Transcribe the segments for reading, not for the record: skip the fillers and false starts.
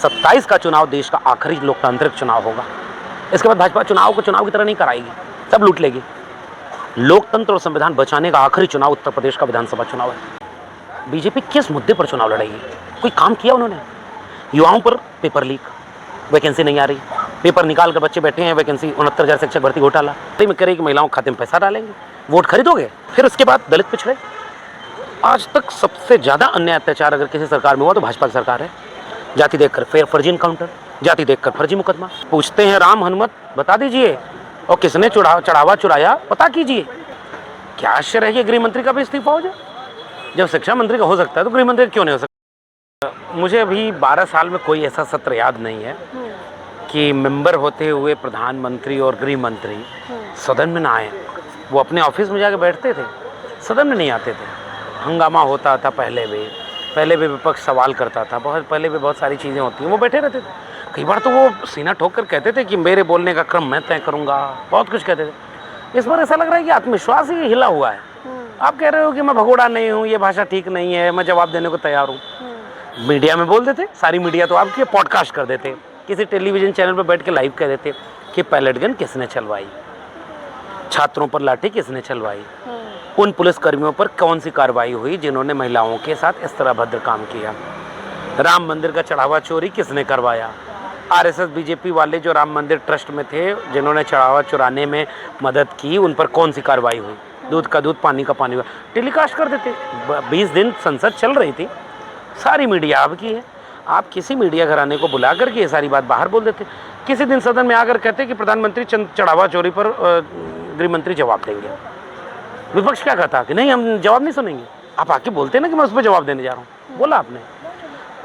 27 का चुनाव देश का आखिरी लोकतांत्रिक चुनाव होगा। इसके बाद भाजपा चुनाव को चुनाव की तरह नहीं कराएगी, सब लूट लेगी। लोकतंत्र और संविधान बचाने का आखिरी चुनाव उत्तर प्रदेश का विधानसभा चुनाव है। बीजेपी किस मुद्दे पर चुनाव लड़ेगी? कोई काम किया उन्होंने? युवाओं पर पेपर लीक, वैकेंसी नहीं आ रही, पेपर निकाल कर बच्चे बैठे हैं, वैकेंसी 69,000 शिक्षक भर्ती घोटाला में करेगी, महिलाओं के खाते में पैसा डालेंगे, वोट खरीदोगे। फिर उसके बाद दलित पिछड़े। आज तक सबसे ज्यादा अन्याय अत्याचार अगर किसी सरकार में हुआ तो भाजपा की सरकार है। जाति देखकर फिर फर्जी इनकाउंटर, जाति देखकर फर्जी मुकदमा। पूछते हैं राम हनुमत बता दीजिए, और किसने चढ़ावा चुराया पता कीजिए। क्या आश्चर्य है कि गृह मंत्री का भी इस्तीफा हो जाए? जब शिक्षा मंत्री का हो सकता है तो गृह मंत्री क्यों नहीं हो सकता? मुझे अभी 12 साल में कोई ऐसा सत्र याद नहीं है कि मेंबर होते हुए प्रधानमंत्री और गृह मंत्री सदन में ना आए। वो अपने ऑफिस में जाके बैठते थे, सदन में नहीं आते थे। हंगामा होता था पहले भी विपक्ष सवाल करता था, बहुत पहले भी बहुत सारी चीज़ें होती हैं, वो बैठे रहते थे। कई बार तो वो सीना ठोक कर कहते थे कि मेरे बोलने का क्रम मैं तय करूँगा, बहुत कुछ कहते थे। इस बार ऐसा लग रहा है कि आत्मविश्वास ही हिला हुआ है। आप कह रहे हो कि मैं भगोड़ा नहीं हूँ, ये भाषा ठीक नहीं है, मैं जवाब देने को तैयार हूँ। मीडिया में बोल देते, सारी मीडिया तो आपकी पॉडकास्ट कर देते, किसी टेलीविजन चैनल पर बैठ के लाइव कह देते कि पैलेट गन किसने चलवाई, छात्रों पर लाठी किसने चलवाई, उन पुलिसकर्मियों पर कौन सी कार्रवाई हुई जिन्होंने महिलाओं के साथ इस तरह भद्र काम किया, राम मंदिर का चढ़ावा चोरी किसने करवाया, आरएसएस बीजेपी वाले जो राम मंदिर ट्रस्ट में थे जिन्होंने चढ़ावा चुराने में मदद की, उन पर कौन सी कार्रवाई हुई। दूध का दूध पानी का पानी हुआ, टेलीकास्ट कर देते। 20 दिन संसद चल रही थी, सारी मीडिया आपकी है। आप किसी मीडिया घराने को बुला करके ये सारी बात बाहर बोल देते। किसी दिन सदन में आकर कहते कि प्रधानमंत्री चढ़ावा चोरी पर गृह मंत्री जवाब देंगे। विपक्ष क्या कहता कि नहीं हम जवाब नहीं सुनेंगे। आप आके बोलते ना कि मैं उस पर जवाब देने जा रहा हूँ, बोला आपने।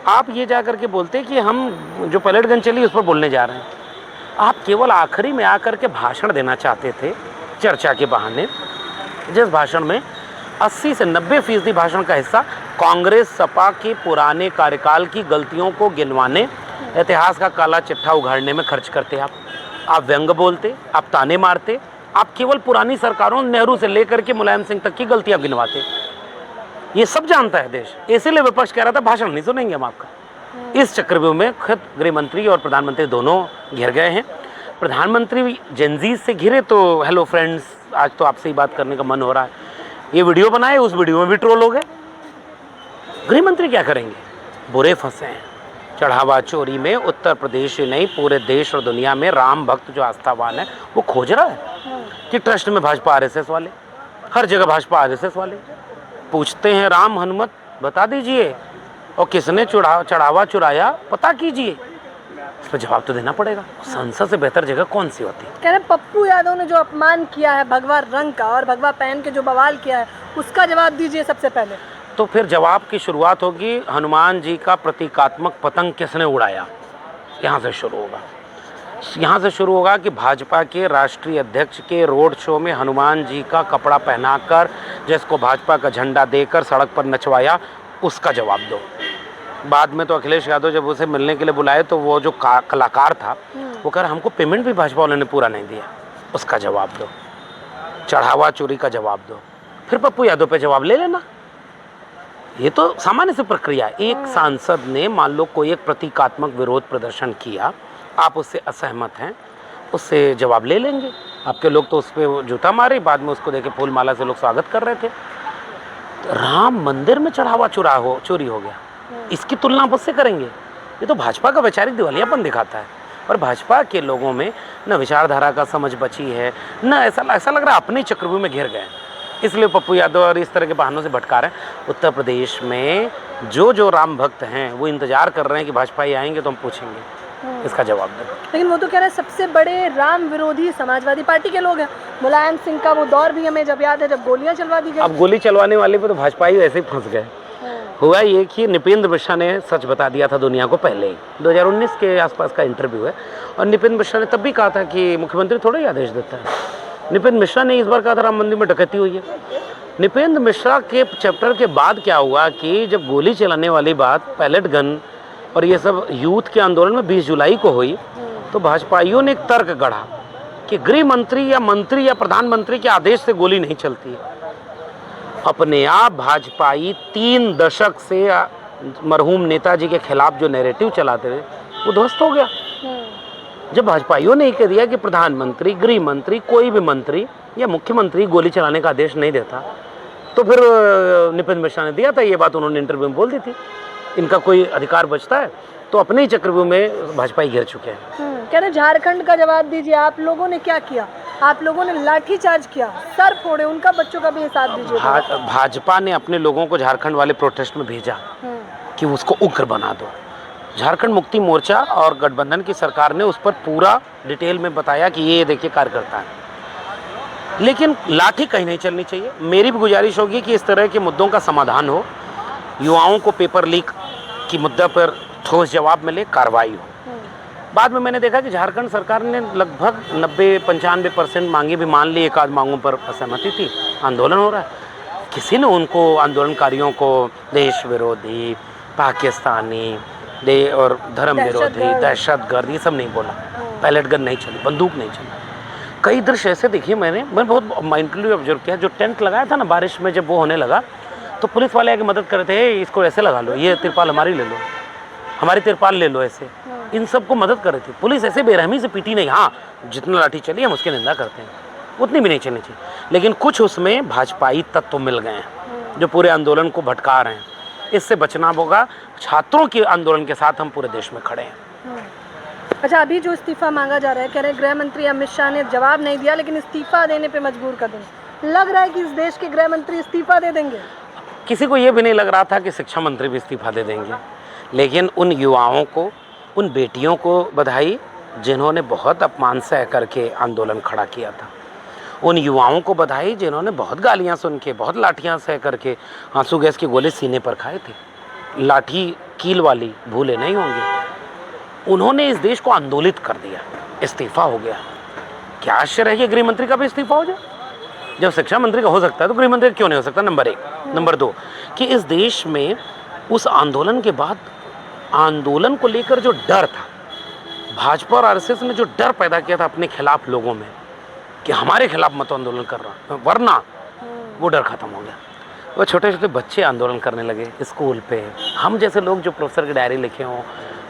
आप ये जा करके बोलते कि हम जो पैलेट गन चली उस पर बोलने जा रहे हैं। आप केवल आखिरी में आकर के भाषण देना चाहते थे चर्चा के बहाने, जिस भाषण में 80 से 90% भाषण का हिस्सा कांग्रेस सपा के पुराने कार्यकाल की गलतियों को गिनवाने, इतिहास का काला चिट्ठा उघाड़ने में खर्च करते। आप व्यंग बोलते, आप ताने मारते, आप केवल पुरानी सरकारों नेहरू से लेकर के मुलायम सिंह तक की गलतियां गिनवाते। ये सब जानता है देश, इसीलिए विपक्ष कह रहा था भाषण नहीं सुनेंगे हम आपका। इस चक्रव्यूह में खुद गृह मंत्री और प्रधानमंत्री दोनों घिर गए हैं। प्रधानमंत्री जेनजीज से घिरे तो हेलो फ्रेंड्स, आज तो आपसे ही बात करने का मन हो रहा है, ये वीडियो बनाए, उस वीडियो में भी ट्रोल हो गए। गृह मंत्री क्या करेंगे? बुरे फंसे हैं। चढ़ावा चोरी में उत्तर प्रदेश ही नहीं पूरे देश और दुनिया में राम भक्त जो आस्थावान है वो खोज रहा है कि ट्रस्ट में भाजपा आरएसएस वाले, हर जगह भाजपा आरएसएस वाले। पूछते हैं राम हनुमत बता दीजिए, और किसने चढ़ावा चुराया पता कीजिए। इस पर जवाब तो देना पड़ेगा। संसद से बेहतर जगह कौन सी होती है? कह रहे पप्पू यादव ने जो अपमान किया है भगवा रंग का और भगवा पहन के जो बवाल किया है उसका जवाब दीजिए सबसे पहले। तो फिर जवाब की शुरुआत होगी, हनुमान जी का प्रतीकात्मक पतंग किसने उड़ाया, यहाँ से शुरू होगा। यहाँ से शुरू होगा कि भाजपा के राष्ट्रीय अध्यक्ष के रोड शो में हनुमान जी का कपड़ा पहनाकर, जिसको भाजपा का झंडा देकर सड़क पर नचवाया, उसका जवाब दो। बाद में तो अखिलेश यादव जब उसे मिलने के लिए बुलाए तो वो जो कलाकार था वो कह रहा हमको पेमेंट भी भाजपा वालों ने पूरा नहीं दिया, उसका जवाब दो। चढ़ावा चोरी का जवाब दो, फिर पप्पू यादव पे जवाब ले लेना। ये तो सामान्य सी प्रक्रिया। एक सांसद ने मान लो कोई एक प्रतीकात्मक विरोध प्रदर्शन किया, आप उससे असहमत हैं, उससे जवाब ले लेंगे। आपके लोग तो उस पर जूता मारे, बाद में उसको देखे फूल माला से लोग स्वागत कर रहे थे। तो राम मंदिर में चढ़ावा चोरी हो गया, इसकी तुलना आप उससे करेंगे? ये तो भाजपा का वैचारिक दिवालियापन दिखाता है। और भाजपा के लोगों में न विचारधारा का समझ बची है, न ऐसा लग रहा है अपने चक्रव्यूह में घिर गए। इसलिए पप्पू यादव और इस तरह के बहानों से भटका रहे हैं। उत्तर प्रदेश में जो राम भक्त हैं वो इंतजार कर रहे हैं कि भाजपा ही आएंगे तो हम पूछेंगे, इसका जवाब दें। लेकिन वो तो कह रहे हैं सबसे बड़े राम विरोधी समाजवादी पार्टी के लोग हैं। मुलायम सिंह का वो दौर भी हमें जब याद है जब गोलियां चलवा दी गई। अब गोली चलवाने वाले पे तो भाजपा ही ऐसे ही फंस गए। हुआ ये कि नृपेंद्र मिश्रा ने सच बता दिया था दुनिया को पहले ही, 2019 के आसपास का इंटरव्यू है, और नृपेंद्र मिश्रा ने तब भी कहा था कि मुख्यमंत्री थोड़ा ही आदेश देता है। नृपेंद्र मिश्रा ने इस बार कहा था राम मंदिर में डकैती हुई है। नृपेंद्र मिश्रा के चैप्टर के बाद क्या हुआ कि जब गोली चलाने वाली बात पैलेट गन और ये सब यूथ के आंदोलन में 20 जुलाई को हुई, तो भाजपाइयों ने एक तर्क गढ़ा कि गृह मंत्री या प्रधानमंत्री के आदेश से गोली नहीं चलती है। अपने आप भाजपाई 3 दशक से मरहूम नेताजी के खिलाफ जो नैरेटिव चलाते थे वो ध्वस्त हो गया। जब भाजपाइयों ने कह दिया कि प्रधानमंत्री, गृह मंत्री, कोई भी मंत्री या मुख्यमंत्री गोली चलाने का आदेश नहीं देता, तो फिर नितिन मिश्रा ने दिया था ये बात, उन्होंने इंटरव्यू में बोल दी थी, इनका कोई अधिकार बचता है, तो अपने ही चक्रव्यूह में भाजपाई घिर चुके हैं। कह रहे झारखंड का जवाब दीजिए, आप लोगों ने क्या किया? आप लोगों ने लाठीचार्ज किया, सर फोड़े, उनका बच्चों का भी साथ दीजिए। भाजपा ने अपने लोगों को झारखंड वाले प्रोटेस्ट में भेजा कि उसको उग्र बना दो। झारखंड मुक्ति मोर्चा और गठबंधन की सरकार ने उस पर पूरा डिटेल में बताया कि ये देखिए कार्यकर्ता है, लेकिन लाठी कहीं नहीं चलनी चाहिए। मेरी भी गुजारिश होगी कि इस तरह के मुद्दों का समाधान हो, युवाओं को पेपर लीक की मुद्दा पर ठोस जवाब मिले, कार्रवाई हो। बाद में मैंने देखा कि झारखंड सरकार ने लगभग 90-95% मांगे भी मान ली, एक आध मांगों पर असहमति थी, आंदोलन हो रहा है। किसी ने उनको आंदोलनकारियों को देश विरोधी, पाकिस्तानी और धर्म विरोधी, दहशतगर्द ये सब नहीं बोला। पैलेट गन नहीं चली, बंदूक नहीं चली। कई दृश्य ऐसे देखिए मैंने बहुत माइंडफुली ऑब्जर्व किया। जो टेंट लगाया था ना बारिश में, जब वो होने लगा तो पुलिस वाले आके मदद कर रहे थे, इसको ऐसे लगा लो, ये तिरपाल हमारी ले लो, हमारी तिरपाल ले लो, ऐसे इन सबको मदद कर रही थी पुलिस। ऐसे बेरहमी से पीटी नहीं। हाँ, जितना लाठी चली हम उसकी निंदा करते हैं, उतनी भी नहीं चलनी चाहिए, लेकिन कुछ उसमें भाजपाई तत्व मिल गए हैं जो पूरे आंदोलन को भटका रहे हैं। इससे बचना होगा। छात्रों के आंदोलन के साथ हम पूरे देश में खड़े हैं। अच्छा, अभी जो इस्तीफा मांगा जा रहा है, कह रहे हैं गृह मंत्री अमित शाह ने जवाब नहीं दिया, लेकिन इस्तीफा देने पे मजबूर कर देंगे। लग रहा है कि इस देश के गृह मंत्री इस्तीफा दे देंगे। किसी को ये भी नहीं लग रहा था कि शिक्षा मंत्री भी इस्तीफा दे देंगे, लेकिन उन युवाओं को, उन बेटियों को बधाई जिन्होंने बहुत अपमान सह करके आंदोलन खड़ा किया था। उन युवाओं को बधाई जिन्होंने बहुत गालियां सुन के, बहुत लाठियां सह करके, आंसू गैस के गोले सीने पर खाए थे। लाठी कील वाली भूले नहीं होंगे। उन्होंने इस देश को आंदोलित कर दिया, इस्तीफा हो गया। क्या आश्चर्य है कि गृह मंत्री का भी इस्तीफा हो जाए? जब शिक्षा मंत्री का हो सकता है तो गृह मंत्री क्यों नहीं हो सकता? नंबर 1। नंबर 2 कि इस देश में उस आंदोलन के बाद आंदोलन को लेकर जो डर था, भाजपा और आरएसएस ने जो डर पैदा किया था अपने खिलाफ लोगों में कि हमारे खिलाफ मत आंदोलन कर रहा, वरना वो डर खत्म हो गया। वो छोटे छोटे बच्चे आंदोलन करने लगे स्कूल पे। हम जैसे लोग जो प्रोफेसर की डायरी लिखे हों,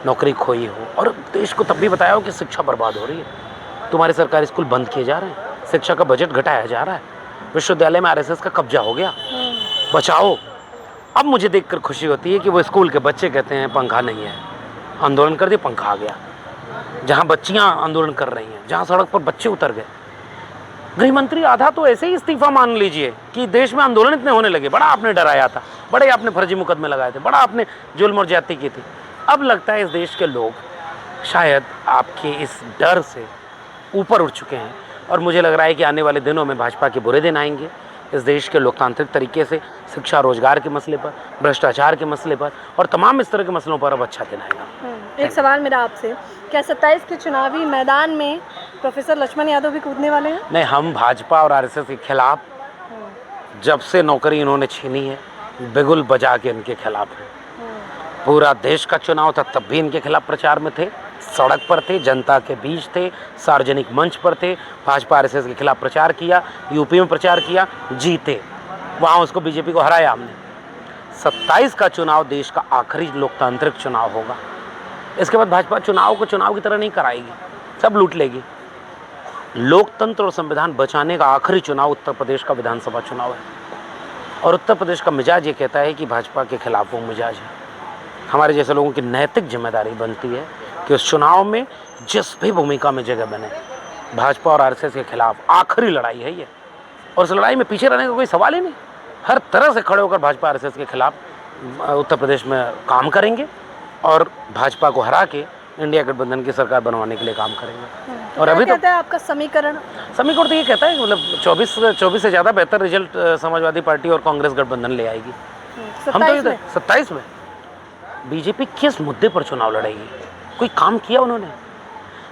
नौकरी खोई हो, और देश को तब भी बताया हो कि शिक्षा बर्बाद हो रही है, तुम्हारे सरकारी स्कूल बंद किए जा रहे हैं, शिक्षा का बजट घटाया जा रहा है, विश्वविद्यालय में आरएसएस का कब्जा हो गया, बचाओ। अब मुझे देखकर खुशी होती है कि वो स्कूल के बच्चे कहते हैं पंखा नहीं है, आंदोलन कर दिया, पंखा आ गया। जहाँ बच्चियाँ आंदोलन कर रही हैं, जहाँ सड़क पर बच्चे उतर गए। गृह मंत्री आधा तो ऐसे ही इस्तीफा मान लीजिए कि देश में आंदोलन इतने होने लगे, बड़ा आपने डराया था, बड़े आपने फर्जी मुकदमे लगाए थे, बड़ा आपने जुल्म और ज्यादती की थी। अब लगता है इस देश के लोग शायद आपके इस डर से ऊपर उठ चुके हैं, और मुझे लग रहा है कि आने वाले दिनों में भाजपा के बुरे दिन आएंगे। इस देश के लोकतांत्रिक तरीके से शिक्षा, रोजगार के मसले पर, भ्रष्टाचार के मसले पर और तमाम इस तरह के मसलों पर अब अच्छा दिन आएगा। एक सवाल मेरा आपसे, क्या 27 के चुनावी मैदान में प्रोफेसर लक्ष्मण यादव भी कूदने वाले हैं? नहीं, हम भाजपा और आरएसएस के खिलाफ जब से नौकरी इन्होंने छीनी है, बिगुल बजा के इनके खिलाफ है। पूरा देश का चुनाव था तब भी इनके खिलाफ प्रचार में थे, सड़क पर थे, जनता के बीच थे, सार्वजनिक मंच पर थे, भाजपा आरएसएस के खिलाफ प्रचार किया, यूपी में प्रचार किया, जीते, वहाँ उसको बीजेपी को हराया हमने। 27 का चुनाव देश का आखिरी लोकतांत्रिक चुनाव होगा। इसके बाद भाजपा चुनाव को चुनाव की तरह नहीं कराएगी, सब लूट लेगी। लोकतंत्र और संविधान बचाने का आखिरी चुनाव उत्तर प्रदेश का विधानसभा चुनाव है, और उत्तर प्रदेश का मिजाज ये कहता है कि भाजपा के खिलाफ वो मिजाज है। हमारे जैसे लोगों की नैतिक जिम्मेदारी बनती है कि उस चुनाव में जिस भी भूमिका में जगह बने, भाजपा और आरएसएस के खिलाफ आखिरी लड़ाई है ये, और उस लड़ाई में पीछे रहने का कोई सवाल ही नहीं। हर तरह से खड़े होकर भाजपा आरएसएस के खिलाफ उत्तर प्रदेश में काम करेंगे, और भाजपा को हरा के इंडिया गठबंधन की सरकार बनवाने के लिए काम करेंगे। और अभी तो कहता है आपका समीकरण तो ये कहता है कि मतलब 24 से ज़्यादा बेहतर रिजल्ट समाजवादी पार्टी और कांग्रेस गठबंधन ले आएगी। हम तो 27 में बीजेपी किस मुद्दे पर चुनाव लड़ेगी? कोई काम किया उन्होंने?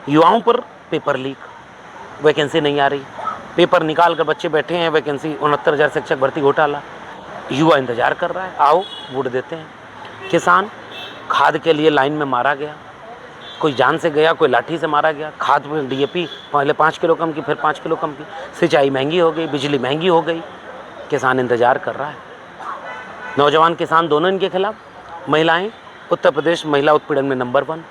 युवाओं पर पेपर लीक, वैकेंसी नहीं आ रही, पेपर निकाल कर बच्चे बैठे हैं, वैकेंसी 69,000 शिक्षक भर्ती घोटाला, युवा इंतजार कर रहा है, आओ वोट देते हैं। किसान खाद के लिए लाइन में मारा गया, कोई जान से गया, कोई लाठी से मारा गया। खाद में डीएपी पहले 5 किलो कम की, फिर 5 किलो कम की, सिंचाई महंगी हो गई, बिजली महंगी हो गई, किसान इंतजार कर रहा है। नौजवान किसान दोनों इनके खिलाफ। महिलाएं, उत्तर प्रदेश महिला उत्पीड़न में नंबर 1,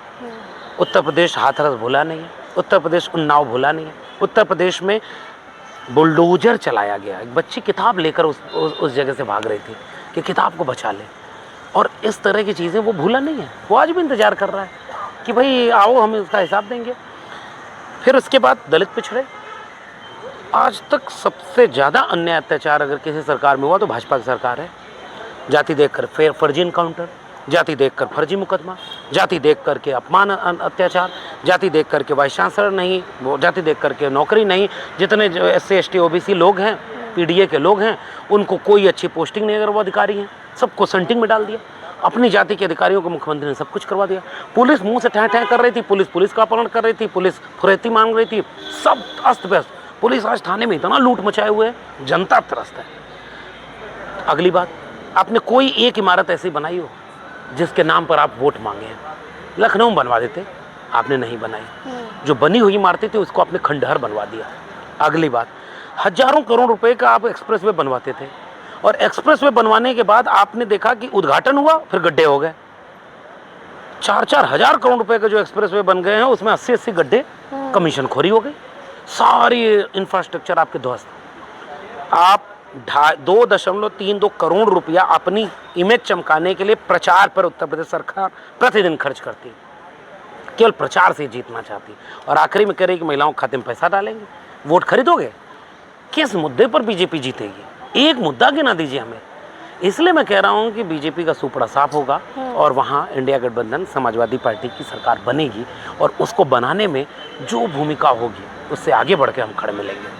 उत्तर प्रदेश हाथरस भूला नहीं है, उत्तर प्रदेश उन्नाव भूला नहीं है। उत्तर प्रदेश में बुलडोजर चलाया गया, एक बच्ची किताब लेकर उस जगह से भाग रही थी कि किताब को बचा ले, और इस तरह की चीज़ें वो भूला नहीं है। वो आज भी इंतज़ार कर रहा है कि भाई आओ हम इसका हिसाब देंगे। फिर उसके बाद दलित पिछड़े, आज तक सबसे ज़्यादा अन्याय अत्याचार अगर किसी सरकार में हुआ तो भाजपा की सरकार है। जाति देखकर फिर फर्जी इनकाउंटर, जाति देखकर फर्जी मुकदमा, जाति देख करके अपमान अत्याचार, जाति देख करके वाइस चांसलर नहीं, वो जाति देख करके नौकरी नहीं। जितने SC ST OBC लोग हैं, PDA के लोग हैं, उनको कोई अच्छी पोस्टिंग नहीं अगर वो अधिकारी हैं, सबको सेंटिंग में डाल दिया। अपनी जाति के अधिकारियों को मुख्यमंत्री ने सब कुछ करवा दिया। पुलिस मुंह से ठह ठह कर रही थी, पुलिस का अपहरण कर रही थी, पुलिस फुरैती मांग रही थी, सब अस्त व्यस्त। पुलिस आज थाने में इतना लूट मचाए हुए है, जनता त्रस्त है। अगली बात, आपने कोई एक इमारत ऐसी बनाई हो जिसके नाम पर आप वोट मांगे हैं? लखनऊ में बनवा देते, आपने नहीं बनाई। जो बनी हुई इमारतें थी उसको आपने खंडहर बनवा दिया। अगली बात, हजारों करोड़ रुपए का आप एक्सप्रेसवे बनवाते थे, और एक्सप्रेसवे बनवाने के बाद आपने देखा कि उद्घाटन हुआ फिर गड्ढे हो गए। 4-4 हजार करोड़ रुपए के जो एक्सप्रेसवे बन गए हैं उसमें 80-80 गड्ढे, कमीशन खोरी हो गई, सारी इंफ्रास्ट्रक्चर आपके ध्वस्त। आप 2.32 करोड़ रुपया अपनी इमेज चमकाने के लिए प्रचार पर उत्तर प्रदेश सरकार प्रतिदिन खर्च करती है, केवल प्रचार से जीतना चाहती है, और आखिरी में कह रही कि महिलाओं के खाते में पैसा डालेंगे। वोट खरीदोगे? किस मुद्दे पर बीजेपी जीतेगी? एक मुद्दा गिना दीजिए हमें। इसलिए मैं कह रहा हूं कि बीजेपी का सुपड़ा साफ होगा और वहां इंडिया गठबंधन समाजवादी पार्टी की सरकार बनेगी, और उसको बनाने में जो भूमिका होगी उससे आगे बढ़ के हम खड़े मिलेंगे।